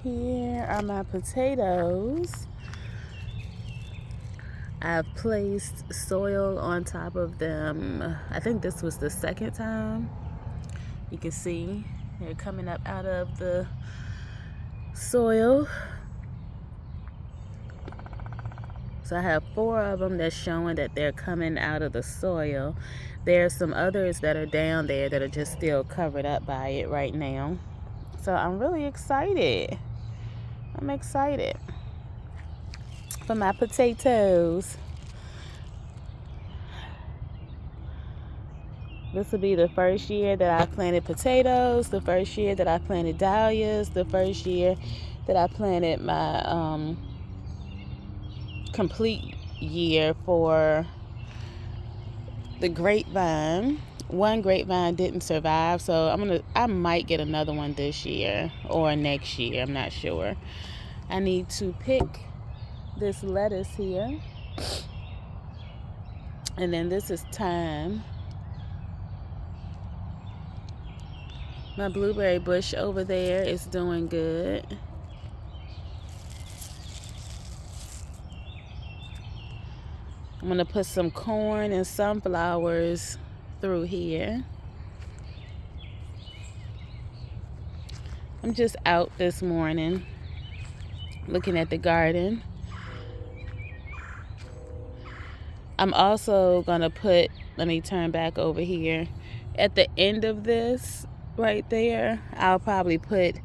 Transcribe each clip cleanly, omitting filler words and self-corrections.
Here are my potatoes. I've placed soil on top of them. I think this was the second time. You can see they're coming up out of the soil. So I have 4 of them that's showing that they're coming out of the soil. There are some others that are down there that are just still covered up by it right now. So I'm really excited. I'm excited for my potatoes. This will be the first year that I planted potatoes, the first year that I planted dahlias, the first year that I planted my complete year for the grapevine. One grapevine didn't survive, so I might get another one this year or next year. I'm not sure. I need to pick this lettuce here, and then this is thyme. My blueberry bush over there is doing good. I'm gonna put some corn and sunflowers through here. I'm just out this morning looking at the garden. I'm also gonna put, let me turn back over here. At the end of this right there, I'll probably put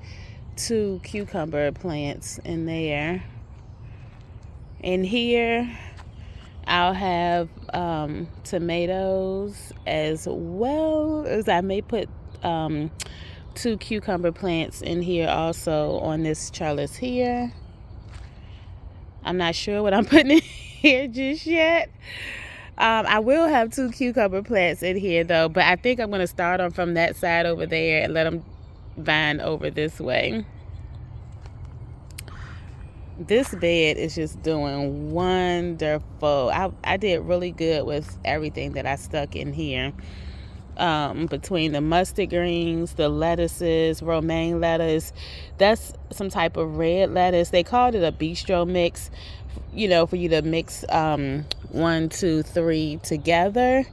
2 cucumber plants in there. And here I'll have tomatoes, as well as I may put 2 cucumber plants in here also on this trellis here. I'm not sure what I'm putting in here just yet. I will have 2 cucumber plants in here though, but I think I'm going to start them from that side over there and let them vine over this way. This bed is just doing wonderful. I did really good with everything that I stuck in here. Between the mustard greens, the lettuces, romaine lettuce, that's some type of red lettuce. They called it a bistro mix, you know, for you to mix 1, 2, 3 together.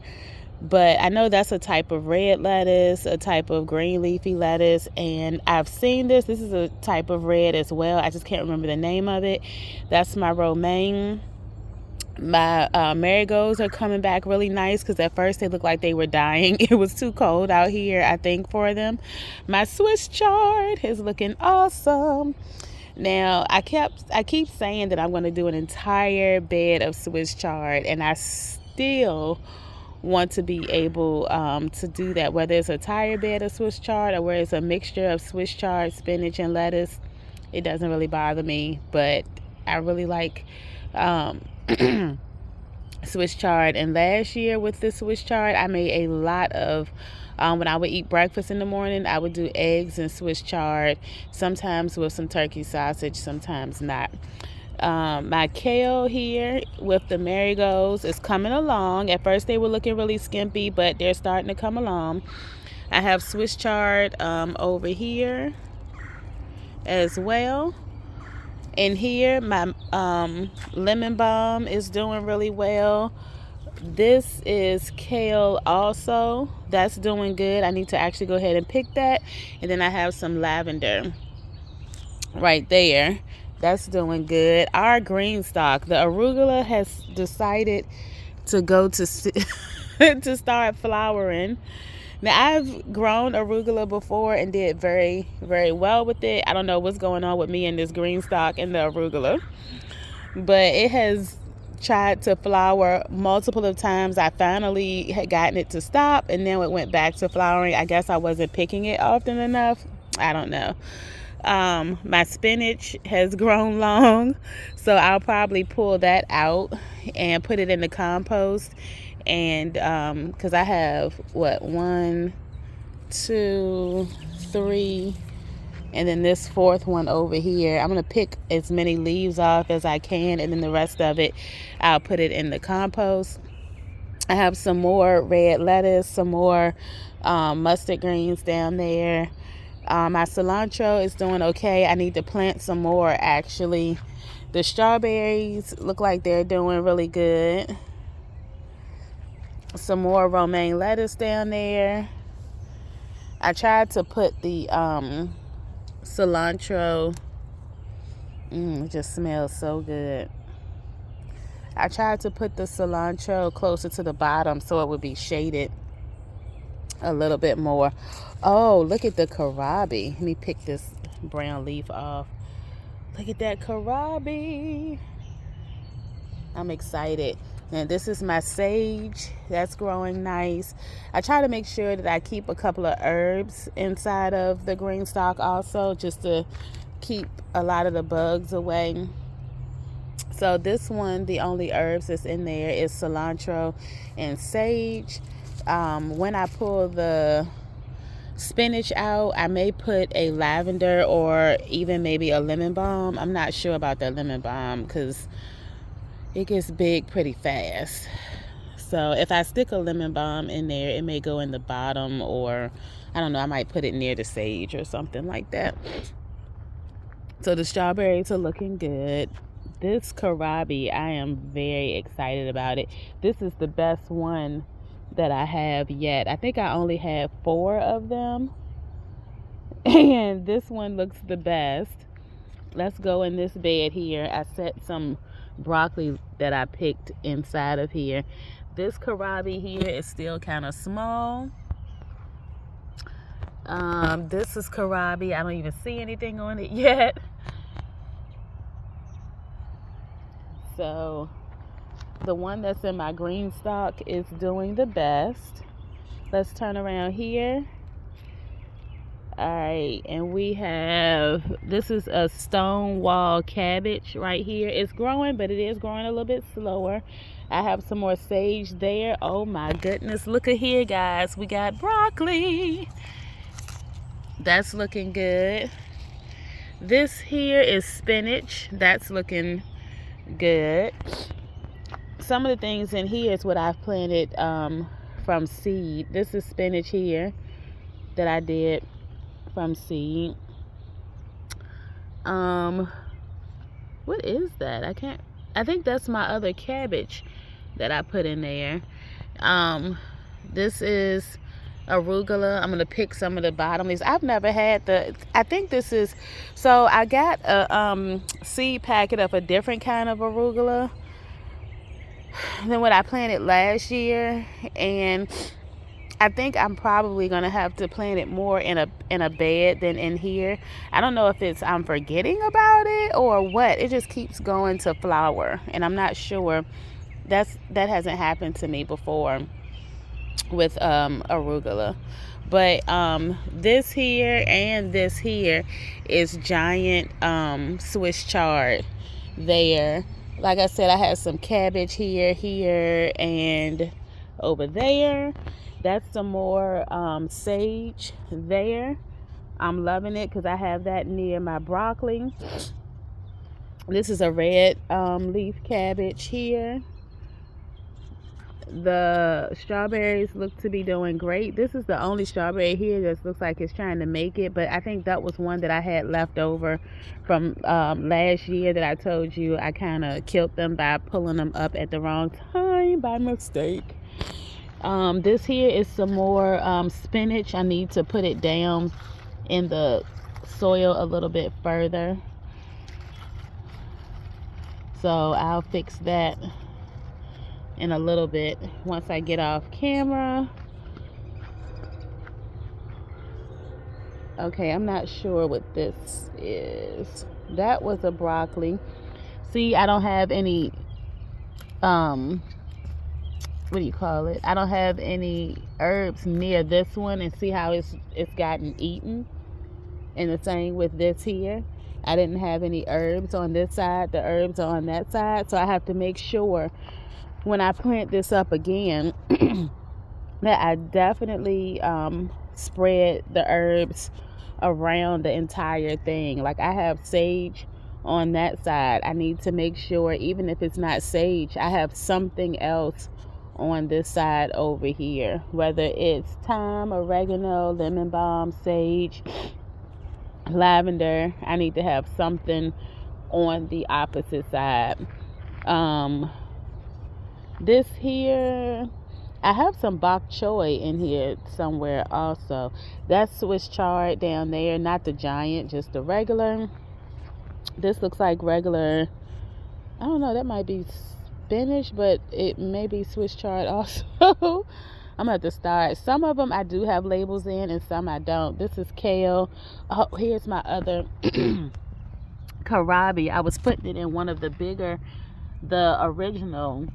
But I know that's a type of red lettuce, a type of green leafy lettuce, and I've seen this. This is a type of red as well. I just can't remember the name of it. That's my romaine. My marigolds are coming back really nice because at first they looked like they were dying. It was too cold out here, I think, for them. My Swiss chard is looking awesome. Now, I keep saying that I'm going to do an entire bed of Swiss chard, and I still want to be able to do that, whether it's a entire bed of Swiss chard or whether it's a mixture of Swiss chard, spinach, and lettuce. It doesn't really bother me, but I really like Swiss chard. And last year with this Swiss chard, I made a lot of when I would eat breakfast in the morning, I would do eggs and Swiss chard, sometimes with some turkey sausage, sometimes not. My kale here with the marigolds is coming along. At first they were looking really skimpy, but they're starting to come along. I have Swiss chard over here as well. And here my lemon balm is doing really well. This is kale also. That's doing good. I need to actually go ahead and pick that. And then I have some lavender right there. That's doing good. Our Greenstalk, the arugula, has decided to go to to start flowering. Now, I've grown arugula before and did very, very well with it. I don't know what's going on with me and this Greenstalk and the arugula, but it has tried to flower multiple of times. I finally had gotten it to stop, and then it went back to flowering. I guess I wasn't picking it often enough. I don't know. My spinach has grown long, so I'll probably pull that out and put it in the compost. And because I have 1, 2, 3, and then this 4th one over here, I'm gonna pick as many leaves off as I can, and then the rest of it I'll put it in the compost. I have some more red lettuce, some more mustard greens down there. My cilantro is doing okay. I need to plant some more actually. The strawberries look like they're doing really good. Some more romaine lettuce down there. I tried to put the cilantro. It just smells so good. I tried to put the cilantro closer to the bottom so it would be shaded a little bit more. Oh, look at the kohlrabi. Let me pick this brown leaf off. Look at that kohlrabi. I'm excited. And this is my sage. That's growing nice. I try to make sure that I keep a couple of herbs inside of the Greenstalk also, just to keep a lot of the bugs away. So this one, the only herbs that's in there is cilantro and sage. When I pull the spinach out, I may put a lavender or even maybe a lemon balm. I'm not sure about that lemon balm because it gets big pretty fast. So if I stick a lemon balm in there, it may go in the bottom, or I don't know, I might put it near the sage or something like that. So the strawberries are looking good. This kohlrabi, I am very excited about it. This is the best one that I have yet. I think I only have 4 of them. And this one looks the best. Let's go in this bed here. I set some broccoli that I picked inside of here. This kohlrabi here is still kind of small. This is kohlrabi. I don't even see anything on it yet. So the one that's in my Greenstalk is doing the best. Let's turn around here. All right, and we have, this is a stonewall cabbage right here. It's growing, but it is growing a little bit slower. I have some more sage there. Oh my goodness, look at here, guys. We got broccoli. That's looking good. This here is spinach. That's looking good. Some of the things in here is what I've planted from seed. This is spinach here that I did from seed. What is that? I think that's my other cabbage that I put in there. This is arugula. I'm gonna pick some of the bottom leaves. I've never had I think this is, so I got a seed packet of a different kind of arugula than what I planted last year, and I think I'm probably gonna have to plant it more in a bed than in here. I don't know if it's I'm forgetting about it or what. It just keeps going to flower, and I'm not sure. That hasn't happened to me before with arugula. But this here and this here is giant Swiss chard there. Like I said, I have some cabbage here, and over there. That's some more sage there. I'm loving it because I have that near my broccoli. This is a red leaf cabbage here. The strawberries look to be doing great. This is the only strawberry here that looks like it's trying to make it, but I think that was one that I had left over from last year that I told you I kind of killed them by pulling them up at the wrong time by mistake. This here is some more spinach. I need to put it down in the soil a little bit further. So I'll fix that in a little bit once I get off camera. Okay, I'm not sure what this is. That was a broccoli. See, I don't have any what do you call it? I don't have any herbs near this one, and see how it's gotten eaten. And the same with this here. I didn't have any herbs on this side. The herbs are on that side. So I have to make sure when I plant this up again that I definitely spread the herbs around the entire thing. Like I have sage on that side. I need to make sure, even if it's not sage, I have something else on this side over here, whether it's thyme, oregano, lemon balm, sage. lavender. I need to have something on the opposite side. This here, I have some bok choy in here somewhere also. That's Swiss chard down there, not the giant, just the regular. This looks like regular, I don't know, that might be spinach, but it may be Swiss chard also. I'm gonna have to start. Some of them I do have labels in and some I don't. This is kale. Oh, here's my other kohlrabi. I was putting it in one of the bigger, the original.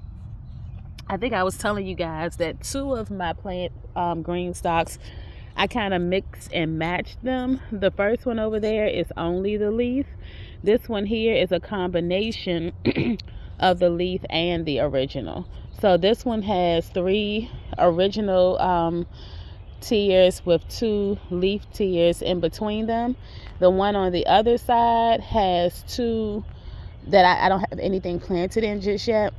I think I was telling you guys that two of my plant green stalks, I kind of mix and match them. The first one over there is only the leaf. This one here is a combination of the leaf and the original. So this one has 3 original tiers with 2 leaf tiers in between them. The one on the other side has 2 that I don't have anything planted in just yet.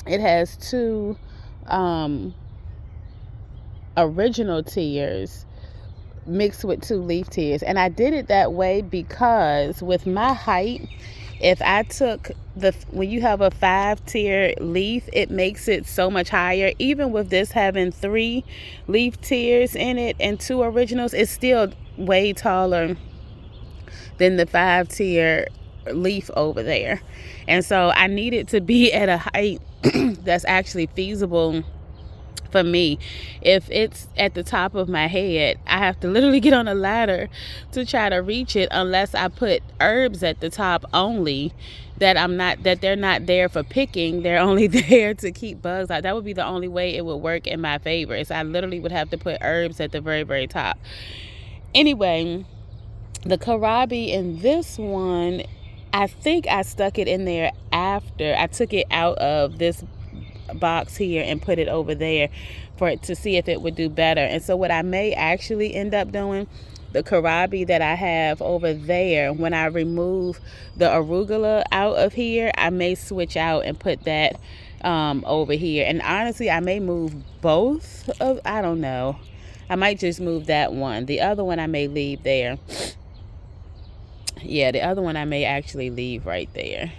It has 2 original tiers mixed with 2 leaf tiers. And I did it that way because with my height, if I took when you have a 5-tier leaf, it makes it so much higher. Even with this having 3 leaf tiers in it and 2 originals, it's still way taller than the 5-tier leaf over there. And so I need it to be at a height that's actually feasible for me. If it's at the top of my head, I have to literally get on a ladder to try to reach it, unless I put herbs at the top only, that they're not there for picking, they're only there to keep bugs out. That would be the only way it would work in my favor, is I literally would have to put herbs at the very, very top. Anyway, the kohlrabi in this one, I think I stuck it in there after I took it out of this box here and put it over there for it to see if it would do better. And so what I may actually end up doing, the kohlrabi that I have over there, when I remove the arugula out of here, I may switch out and put that over here. And honestly, I may move both of, I don't know, I might just move that one. The other one I may leave there. Yeah, the other one I may actually leave right there.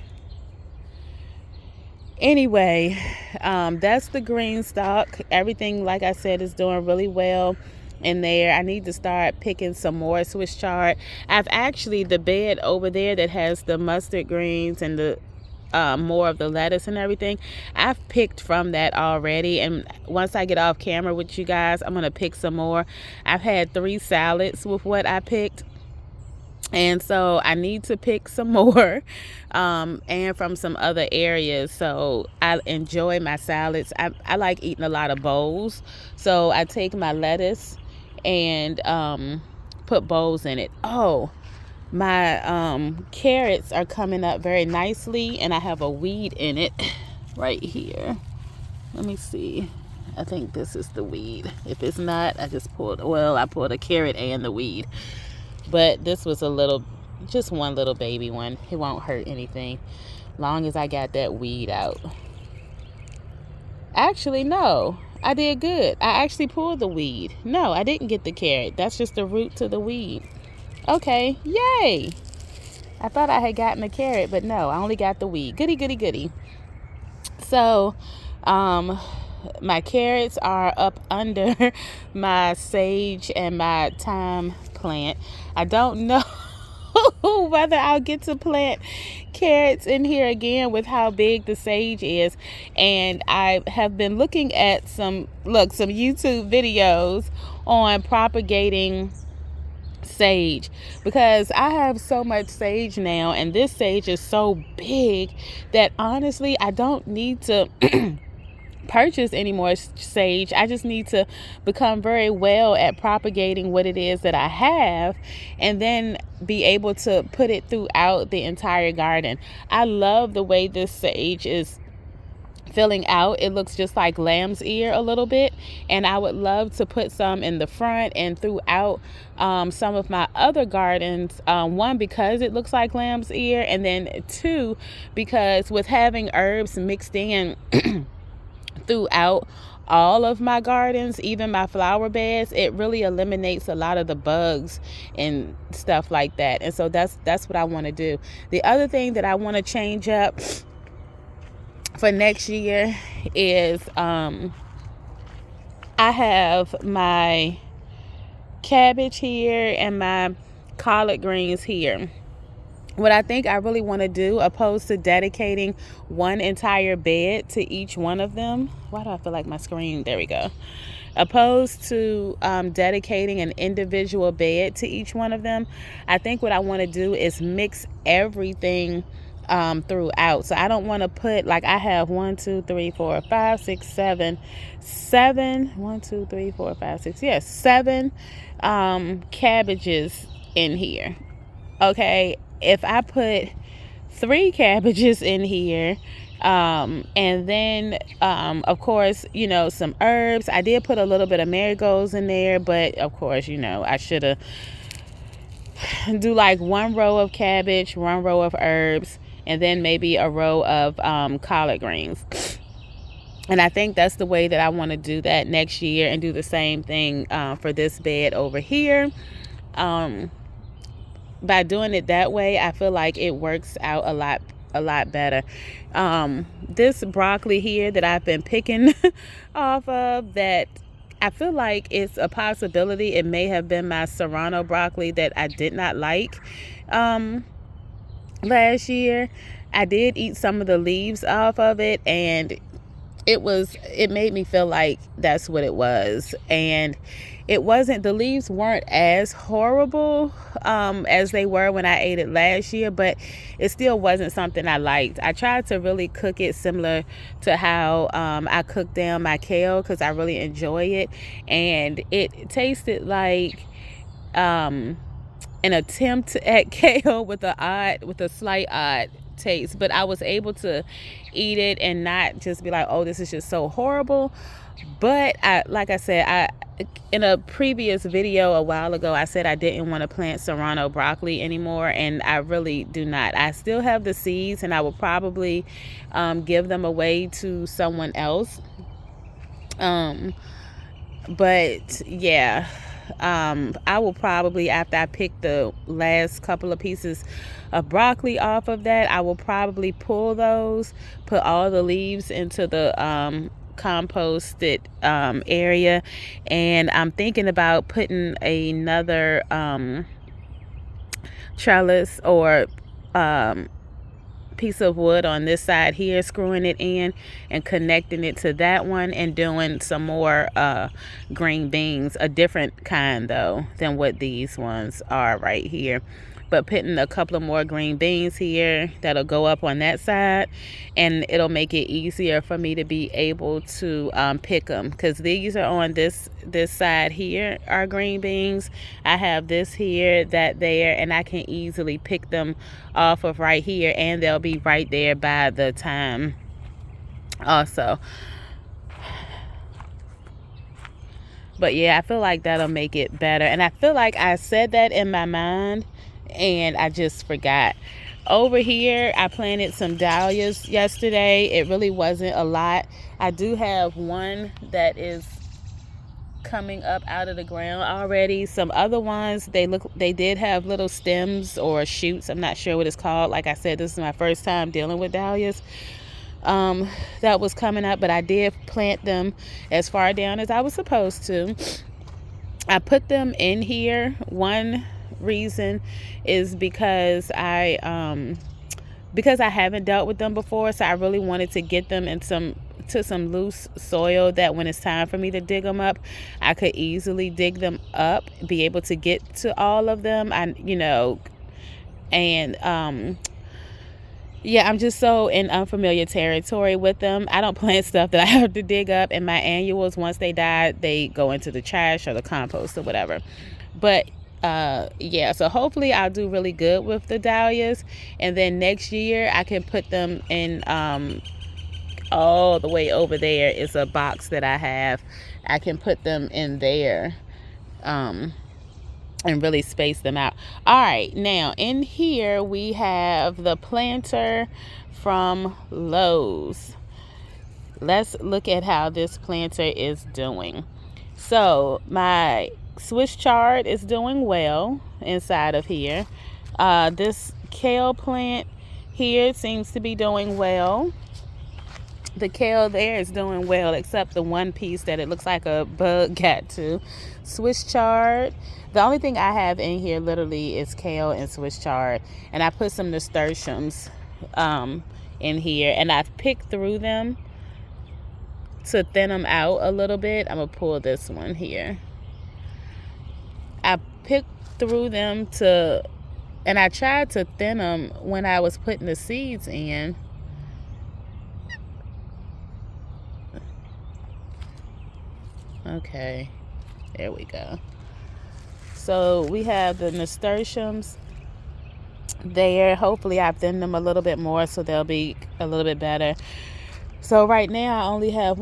Anyway, that's the Greenstalk. Everything, like I said, is doing really well in there. I need to start picking some more Swiss chard. I've actually, the bed over there that has the mustard greens and the more of the lettuce and everything, I've picked from that already. And once I get off camera with you guys, I'm gonna pick some more. I've had 3 salads with what I picked. And so I need to pick some more and from some other areas. So I enjoy my salads. I like eating a lot of bowls. So I take my lettuce and put bowls in it. Oh, my carrots are coming up very nicely, and I have a weed in it right here. Let me see. I think this is the weed. If it's not, I pulled a carrot and the weed. But this was just one little baby one. It won't hurt anything, long as I got that weed out. Actually, no, I did good. I actually pulled the weed. No, I didn't get the carrot. That's just the root to the weed. Okay, yay. I thought I had gotten the carrot, but no, I only got the weed. Goody, goody, goody. So, my carrots are up under my sage and my thyme plant. I don't know whether I'll get to plant carrots in here again with how big the sage is. And I have been looking at some YouTube videos on propagating sage, because I have so much sage now, and this sage is so big that honestly I don't need to purchase any more sage. I just need to become very well at propagating what it is that I have, and then be able to put it throughout the entire garden. I love the way this sage is filling out. It looks just like lamb's ear a little bit, and I would love to put some in the front and throughout some of my other gardens. One, because it looks like lamb's ear, and then 2, because with having herbs mixed in throughout all of my gardens, even my flower beds, it really eliminates a lot of the bugs and stuff like that. And so that's what I want to do. The other thing that I want to change up for next year is I have my cabbage here and my collard greens here. What I think I really want to do, opposed to dedicating one entire bed to each one of them. Why do I feel like my screen? There we go. Opposed to dedicating an individual bed to each one of them, I think what I want to do is mix everything throughout. So I don't want to put, like, I have 1, 2, 3, 4, 5, 6, 7, 7. 1, 2, 3, 4, 5, 6. Yes, 7 cabbages in here. Okay, if I put 3 cabbages in here, and then of course, some herbs. I did put a little bit of marigolds in there, but of course, I should have do like 1 row of cabbage, 1 row of herbs, and then maybe a row of collard greens. And I think that's the way that I want to do that next year, and do the same thing for this bed over here. By doing it that way, I feel like it works out a lot better. This broccoli here that I've been picking off of, that I feel like it's a possibility it may have been my serrano broccoli that I did not like last year. I did eat some of the leaves off of it, and it made me feel like that's what it was. And it wasn't, the leaves weren't as horrible as they were when I ate it last year, but it still wasn't something I liked. I tried to really cook it similar to how I cook down my kale, because I really enjoy it, and it tasted like an attempt at kale with a slight odd taste. But I was able to eat it and not just be like, oh, this is just so horrible. But like I said, in a previous video a while ago, I said I didn't want to plant serrano broccoli anymore, and I really do not. I still have the seeds, and I will probably give them away to someone else. But yeah, I will probably, after I pick the last couple of pieces of broccoli off of that, I will probably pull those, put all the leaves into the composted area, and I'm thinking about putting another trellis or piece of wood on this side here, screwing it in and connecting it to that one, and doing some more green beans, a different kind though than what these ones are right here. But putting a couple of more green beans here that'll go up on that side, and it'll make it easier for me to be able to pick them, because these are on this side here are green beans. I have this here, that there, and I can easily pick them off of right here, and they'll be right there by the time also. But yeah, I feel like that'll make it better, and I feel like I said that in my mind and I just forgot. Over here, I planted some dahlias yesterday. It really wasn't a lot. I do have one that is coming up out of the ground already. Some other ones, they did have little stems or shoots. I'm not sure what it's called. Like I said, this is my first time dealing with dahlias. That was coming up, but I did plant them as far down as I was supposed to. I put them in here. One reason is because I haven't dealt with them before, so I really wanted to get them in some loose soil, that when it's time for me to dig them up, I could easily dig them up, be able to get to all of them. Yeah, I'm just so in unfamiliar territory with them. I don't plant stuff that I have to dig up, and my annuals, once they die, they go into the trash or the compost or whatever. But yeah, so hopefully I'll do really good with the dahlias, and then next year I can put them in all the way over there is a box that I have. I can put them in there and really space them out. All right, now in here we have the planter from Lowe's. let's look at how this planter is doing. So my Swiss chard is doing well inside of here. This kale plant here seems to be doing well. The kale there is doing well, except the one piece that it looks like a bug got to. Swiss chard. The only thing I have in here literally is kale and Swiss chard. And I put some nasturtiums in here. And I've picked through them to thin them out a little bit. I'm going to pull this one here. I picked through them and I tried to thin them when I was putting the seeds in. Okay, there we go. So we have the nasturtiums there. Hopefully I've thinned them a little bit more so they'll be a little bit better. So right now I only have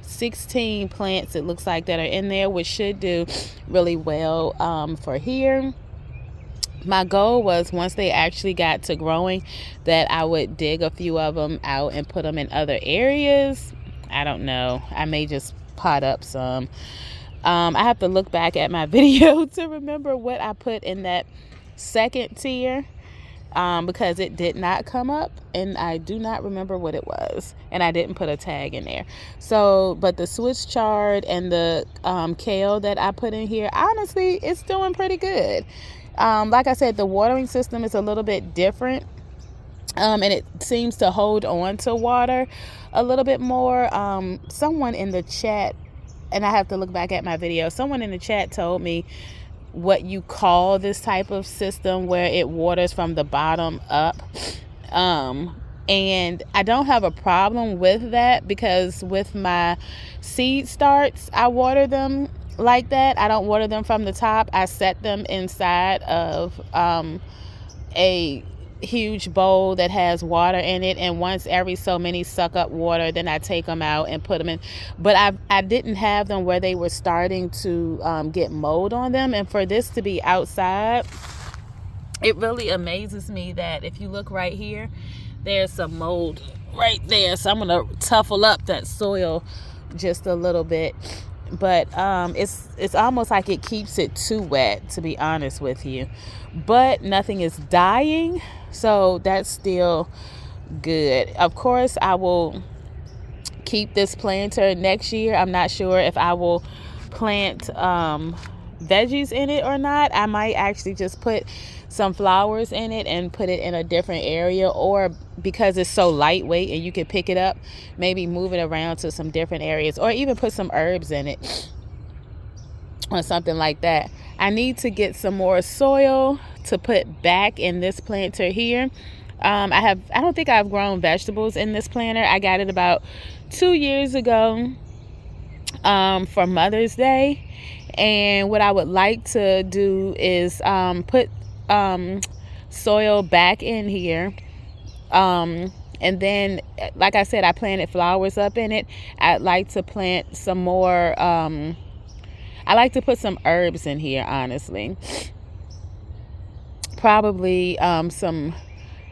16 plants, it looks like, that are in there, which should do really well for here. My goal was, once they actually got to growing, that I would dig a few of them out and put them in other areas. I don't know. I may just pot up some. I have to look back at my video to remember what I put in that second tier, because it did not come up and I do not remember what it was, and I didn't put a tag in there. So, but the Swiss chard and the kale that I put in here, honestly, it's doing pretty good. Like I said, the watering system is a little bit different, and it seems to hold on to water a little bit more. Someone in the chat, and I have to look back at my video, someone in the chat told me what you call this type of system where it waters from the bottom up. And I don't have a problem with that, because with my seed starts, I water them like that. I don't water them from the top. I set them inside of a huge bowl that has water in it, and once every so many suck up water, then I take them out and put them in. But I didn't have them where they were starting to get mold on them, and for this to be outside, it really amazes me that if you look right here, there's some mold right there. So I'm gonna tuffle up that soil just a little bit, but it's almost like it keeps it too wet, to be honest with you. But nothing is dying, so that's still good. Of course, I will keep this planter next year. I'm not sure if I will plant veggies in it or not. I might actually just put some flowers in it and put it in a different area, or because it's so lightweight and you can pick it up, maybe move it around to some different areas, or even put some herbs in it or something like that. I need to get some more soil to put back in this planter here. I don't think I've grown vegetables in this planter. I got it about 2 years ago for Mother's Day, and what I would like to do is put soil back in here, and then, like I said, I planted flowers up in it. I'd like to plant some more I like to put some herbs in here, honestly. Probably some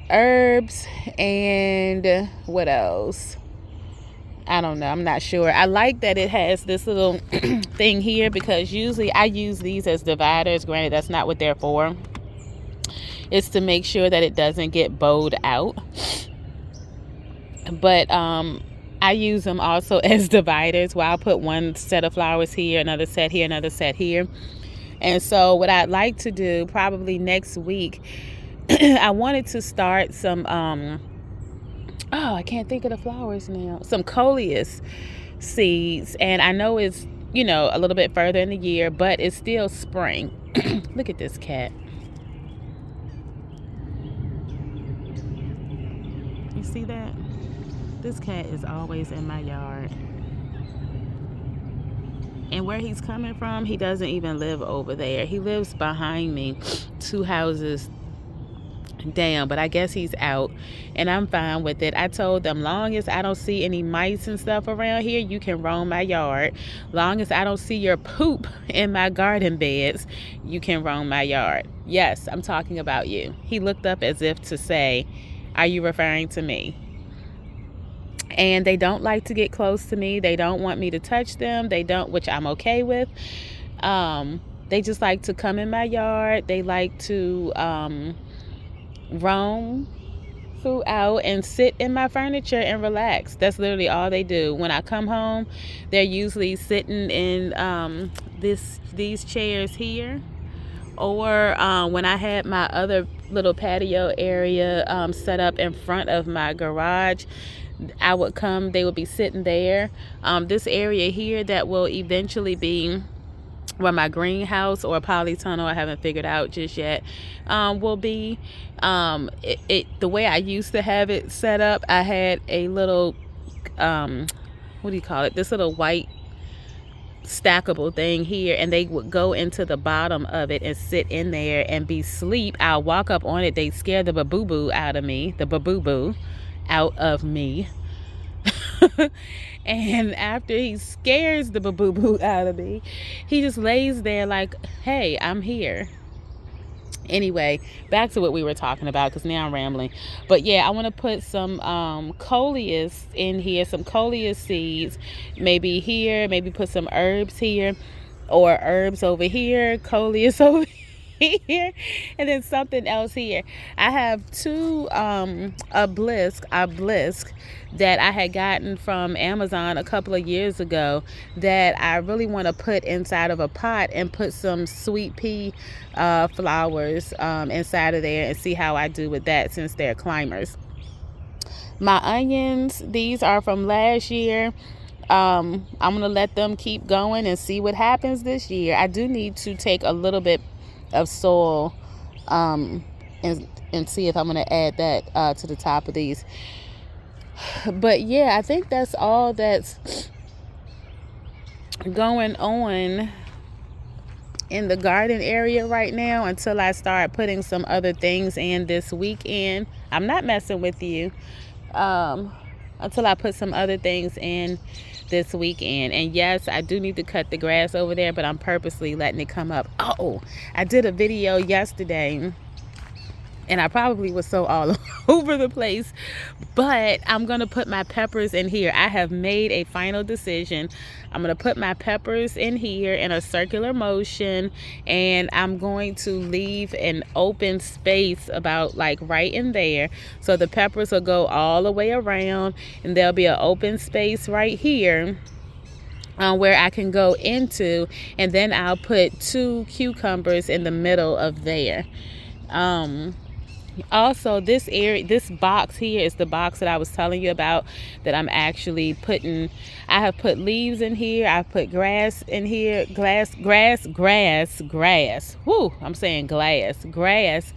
herbs, and what else? I don't know. I'm not sure. I like that it has this little thing here, because usually I use these as dividers. Granted, that's not what they're for. It's to make sure that it doesn't get bowed out. But I use them also as dividers, where I'll put one set of flowers here, another set here, another set here. And so what I'd like to do probably next week, I wanted to start some I can't think of the flowers now. Some coleus seeds. And I know it's, a little bit further in the year, but it's still spring. Look at this cat. You see that? This cat is always in my yard. And where he's coming from, he doesn't even live over there. He lives behind me, 2 houses down, but I guess he's out, and I'm fine with it. I told them, long as I don't see any mice and stuff around here, you can roam my yard. Long as I don't see your poop in my garden beds, you can roam my yard. Yes, I'm talking about you. He looked up as if to say, are you referring to me? And they don't like to get close to me. They don't want me to touch them. They don't, which I'm okay with. They just like to come in my yard. They like to roam throughout and sit in my furniture and relax. That's literally all they do. When I come home, they're usually sitting in these chairs here. Or when I had my other little patio area set up in front of my garage, I would come, they would be sitting there. This area here that will eventually be where my greenhouse or polytunnel, I haven't figured out just yet, will be. The way I used to have it set up, I had a little, what do you call it? This little white stackable thing here, and they would go into the bottom of it and sit in there and be sleep. I'll walk up on it. They scare the baboo out of me, the baboo out of me. And after he scares the baboo out of me, he just lays there like, hey, I'm here. Anyway, back to what we were talking about, because now I'm rambling. But yeah, I want to put some coleus in here, some coleus seeds, maybe here, maybe put some herbs here, or herbs over here, coleus over here, and then something else here. I have two obelisk that I had gotten from Amazon a couple of years ago that I really want to put inside of a pot and put some sweet pea flowers inside of there and see how I do with that, since they're climbers. My onions, these are from last year. I'm gonna let them keep going and see what happens this year. I do need to take a little bit of soil and see if I'm gonna add that to the top of these. But yeah, I think that's all that's going on in the garden area right now until I start putting some other things in this weekend. I'm not messing with you until I put some other things in this weekend. And yes, I do need to cut the grass over there, but I'm purposely letting it come up. Oh, I did a video yesterday and I probably was so all over the place, but I'm gonna put my peppers in here. I have made a final decision. I'm gonna put my peppers in here in a circular motion, and I'm going to leave an open space about like right in there, so the peppers will go all the way around, and there'll be an open space right here where I can go into, and then I'll put 2 cucumbers in the middle of there. Also, this area, this box here is the box that I was telling you about that I'm actually putting. I have put leaves in here. I've put grass in here. Grass. Whoo, I'm saying grass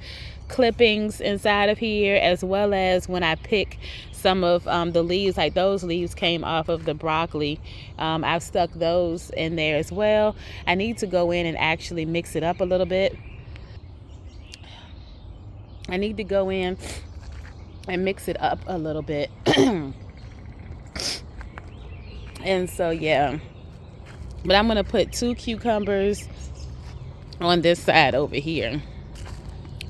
clippings inside of here, as well as when I pick some of the leaves, like those leaves came off of the broccoli. I've stuck those in there as well. I need to go in and actually mix it up a little bit. I need to go in and mix it up a little bit. And so, yeah. But I'm going to put 2 cucumbers on this side over here.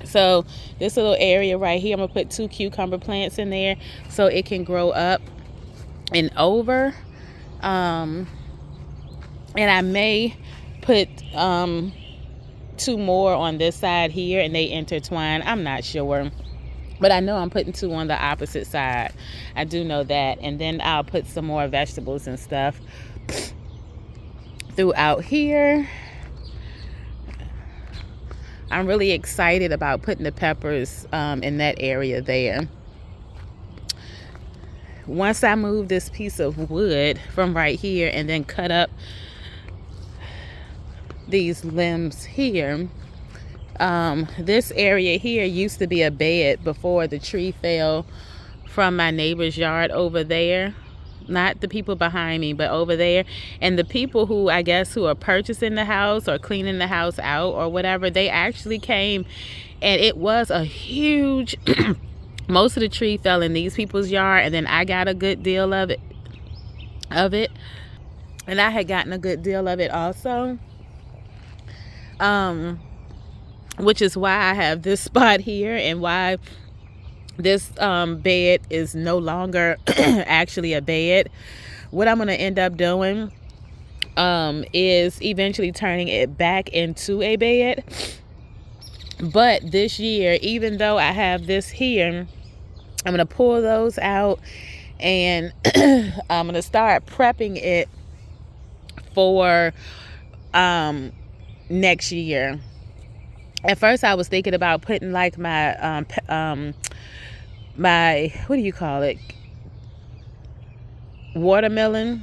So this little area right here, I'm going to put 2 cucumber plants in there so it can grow up and over. And I may put 2 more on this side here, and they intertwine. I'm not sure, but I know I'm putting 2 on the opposite side. I do know that. And then I'll put some more vegetables and stuff throughout here. I'm really excited about putting the peppers in that area there. Once I move this piece of wood from right here and then cut up these limbs here, this area here used to be a bed before the tree fell from my neighbor's yard over there. Not the people behind me, but over there. And the people who, I guess, who are purchasing the house or cleaning the house out or whatever, they actually came, and it was a huge most of the tree fell in these people's yard, and then I got a good deal of it and I had gotten a good deal of it also. Which is why I have this spot here, and why This bed is no longer actually a bed. What I'm going to end up doing is eventually turning it back into a bed. But this year, even though I have this here, I'm going to pull those out and I'm going to start prepping it for next year. At first I was thinking about putting like my what do you call it, watermelon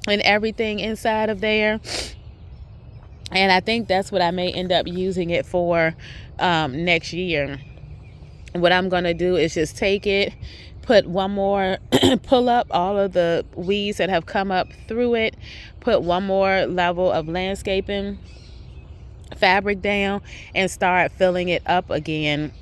and everything inside of there, and I think that's what I may end up using it for next year. What I'm gonna do is just take it, put one more pull up all of the weeds that have come up through it, put one more level of landscaping fabric down, and start filling it up again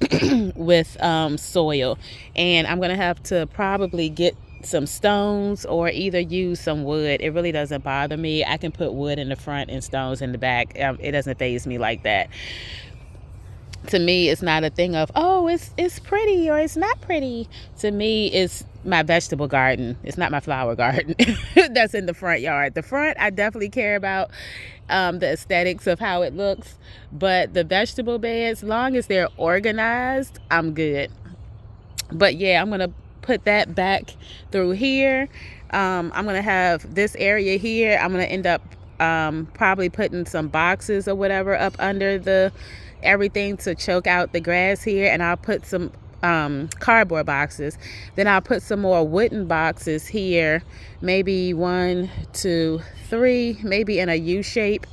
with soil. And I'm gonna have to probably get some stones or either use some wood. It really doesn't bother me. I can put wood in the front and stones in the back. It doesn't faze me like that. To me, it's not a thing of, oh, it's pretty or it's not pretty. To me, it's my vegetable garden. It's not my flower garden that's in the front yard. The front, I definitely care about the aesthetics of how it looks, but the vegetable beds, long as they're organized, I'm good. But yeah, I'm gonna put that back through here. I'm gonna have this area here. I'm gonna end up probably putting some boxes or whatever up under the everything to choke out the grass here, and I'll put some cardboard boxes. Then I'll put some more wooden boxes here, maybe 1, 2, 3, maybe in a U shape.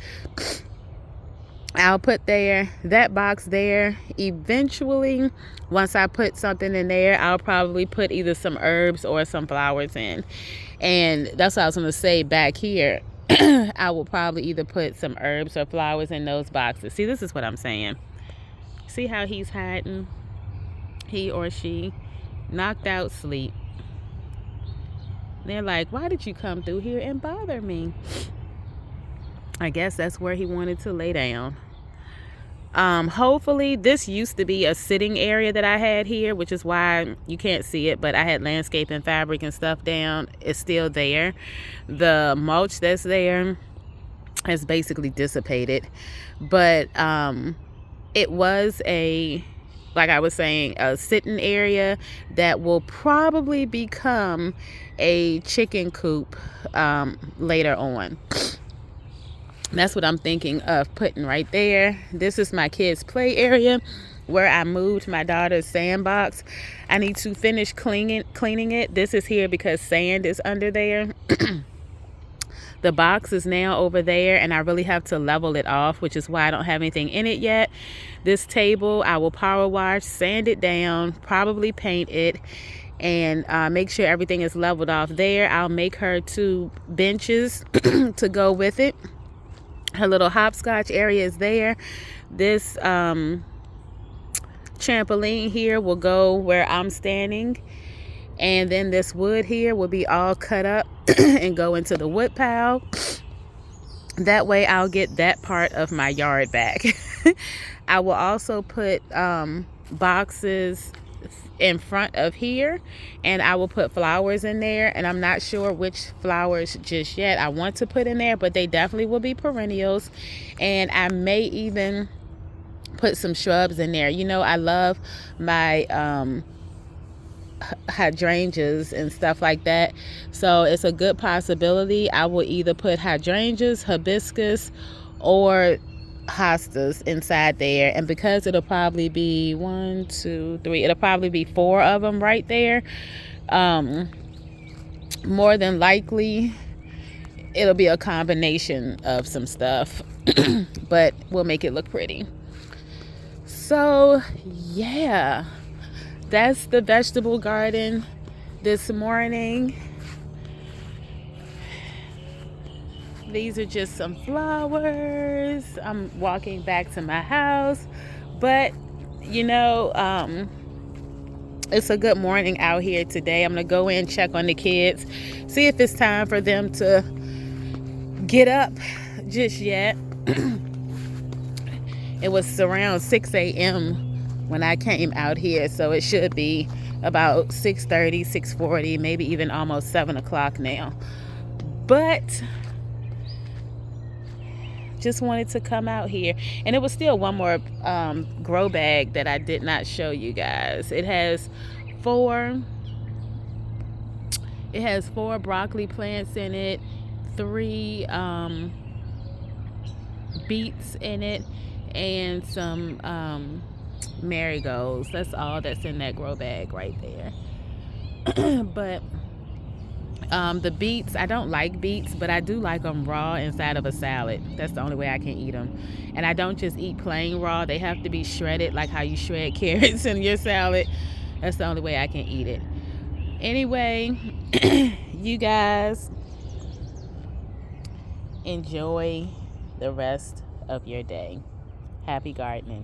I'll put that box there. Eventually, once I put something in there, I'll probably put either some herbs or some flowers in. And that's what I was going to say back here. I will probably either put some herbs or flowers in those boxes. See, this is what I'm saying. See how he's hiding? He or she knocked out sleep. They're like, why did you come through here and bother me? I guess that's where he wanted to lay down. Hopefully, this used to be a sitting area that I had here, which is why you can't see it, but I had landscaping fabric and stuff down. It's still there. The mulch that's there has basically dissipated, but it was like I was saying, a sitting area that will probably become a chicken coop later on. That's what I'm thinking of putting right there. This is my kids' play area where I moved my daughter's sandbox. I need to finish cleaning it. This is here because sand is under there. The box is now over there, and I really have to level it off, which is why I don't have anything in it yet. This table, I will power wash, sand it down, probably paint it, and make sure everything is leveled off there. I'll make her 2 benches to go with it. Her little hopscotch area is there. This trampoline here will go where I'm standing. And then this wood here will be all cut up and go into the wood pile. That way I'll get that part of my yard back. I will also put boxes in front of here, and I will put flowers in there, and I'm not sure which flowers just yet I want to put in there, but they definitely will be perennials. And I may even put some shrubs in there. You know, I love my hydrangeas and stuff like that, so it's a good possibility I will either put hydrangeas, hibiscus, or hostas inside there. And because it'll probably be 1, 2, 3, it'll probably be 4 of them right there, more than likely it'll be a combination of some stuff but we'll make it look pretty. So yeah, that's the vegetable garden this morning. These are just some flowers. I'm walking back to my house, but you know, it's a good morning out here today. I'm gonna go in, check on the kids, see if it's time for them to get up just yet. It was around 6 a.m. when I came out here, so it should be about 6:30, 6:40, maybe even almost 7 o'clock now. But just wanted to come out here. And it was still one more grow bag that I did not show you guys. It has four broccoli plants in it, three beets in it, and some marigolds. That's all that's in that grow bag right there. But the beets, I don't like beets, but I do like them raw inside of a salad. That's the only way I can eat them. And I don't just eat plain raw. They have to be shredded, like how you shred carrots in your salad. That's the only way I can eat it. Anyway, you guys enjoy the rest of your day. Happy gardening.